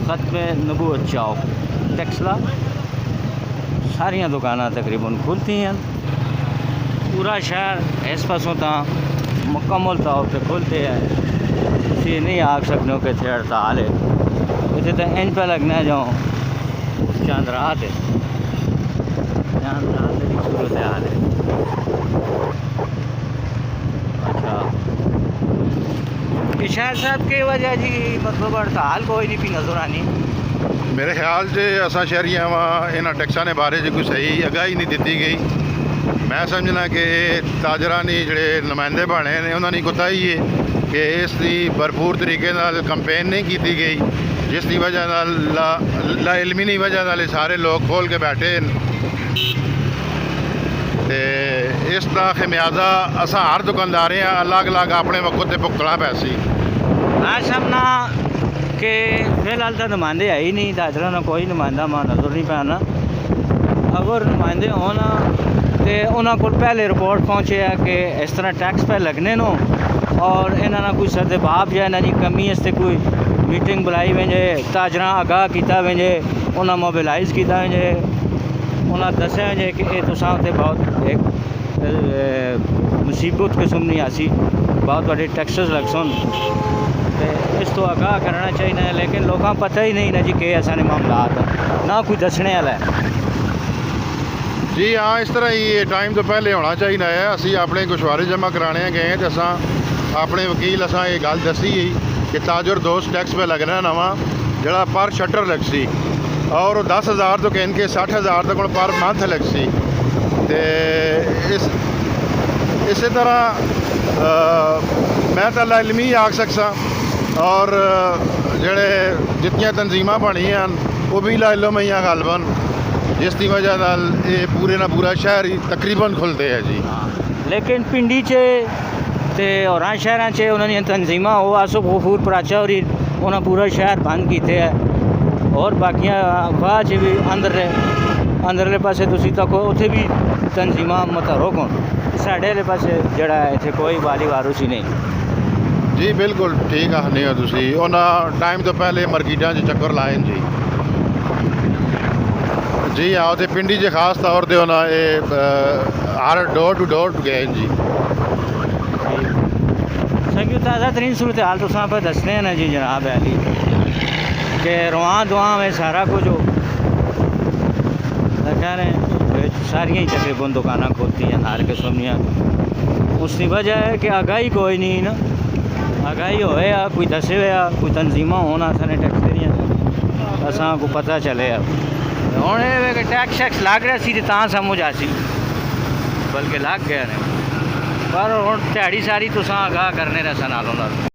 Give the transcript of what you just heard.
खत्म नबूवत चौक टैक्सला सारिया दुकाना तकरीबन खुलती हैं। पूरा शहर इस पासों तो मुकम्मल तौर पर खुलते हैं। तुम नहीं आख सकते कि इतने हड़ताल है, इतने तो इंज पे लगना जो चांद रात है, चांद रात की सूरत हाल है। अच्छा इशार साहब की वजह जी मतलब हड़ताल कोई नहीं पी नजर आनी। मेरे ख्याल से असा शहरिया वा इन्होंने टैक्सा ने बारे कोई सही आगाही नहीं दी गई। मैं समझना कि ताजरा ने जोड़े नुमाइंदे बने ने उन्होंने पता ही है कि इसकी भरपूर तरीके कंपेन नहीं की गई, जिसकी वजह ला इलमी नहीं वजह सारे लोग खोल के बैठे ते इसका खमियाजा असा हर दुकानदार अलग अलग अपने वक्त से भुगतना पैसी। मैं समझना कि फिलहाल तो नुमाइंदे है ही नहीं, ताजरा ना कोई नुमाइंदा मां नजर नहीं पैना। अगर नुमाइंदे होना तो उन्होंने को पहले रिपोर्ट पहुँचे है कि इस तरह टैक्स पे लगने नो और इन्होंने कोई सदबाब या इन्होंने कमी इससे कोई मीटिंग बुलाई वजे, ताजरा आगाह किया वजे, उन्हें मोबिलाइज किया वजे, उन्हें दसिया वजे कि ये तुसां ते बहुत एक मुसीबत किस्म नहीं आसी, बहुत बड़े टैक्सेस लग सन तो इस तो आगाह करना चाहिए। लेकिन लोगों पता ही नहीं ना जी कि असाने मामलात ना कोई दसने वाला है। जी हाँ, इस तरह ही टाइम तो पहले होना चाहिए है। असी अपने गुशवारे जमा कराने गए तो असा अपने वकील असा ये गल दसी कि ताजर दोस्त टैक्स पे लगना नवा जरा पर शटर लग सी और 10,000 तो कह के 60,000 तक पर मंथ लग सी। इस तरह मैं तो लाइलमी आख सकसा और जड़े जितनी तंजीमां बनी हैं वो भी लाइलम ही गलबन, जिसकी वजह ये पूरे ना पूरा शहर ही तकरीबन खुलते हैं जी। लेकिन पिंडी चे और शहर च उन्होंने तंजीमां वो आसो गफूर प्राचा और उन्हें पूरा शहर बंद किए है और बाकिया वाह च भी अंदरले पासे तुसी तक उत्थे भी तंजीमां मत रोको, साढ़े वाले पासे जड़ा इतने कोई वाली वारूस ही नहीं। जी बिल्कुल ठीक आखने हो तुसी, उन्हें टाइम तो पहले मार्केटा चक्कर लाए जी। जी हाँ, तो पिंडी च खास तौर पर उन्हें हर डोर टू डोर गए जी। सभी ताज़ा तरीन सूरत हाल तो पर दसने हैं ना जी जनाब अली कि रुआं दुआ में सारा कुछ हो लगा रहे, सारिया ही तकरीबन दुकाना खोलती हैं हर किस्म दियाँ। उसकी वजह है कि आगाही कोई नहीं ना, आगाही होए या कोई दसे या कोई तंजीमां होना साने टैक्स दियां असा को पता चले। हूँ टैक्स शैक्स लग रहा सी तो समझ आ सी, बल्कि लग गया ने पर हूँ ध्याड़ी सारी तुसां आगाह करने रहा नालों।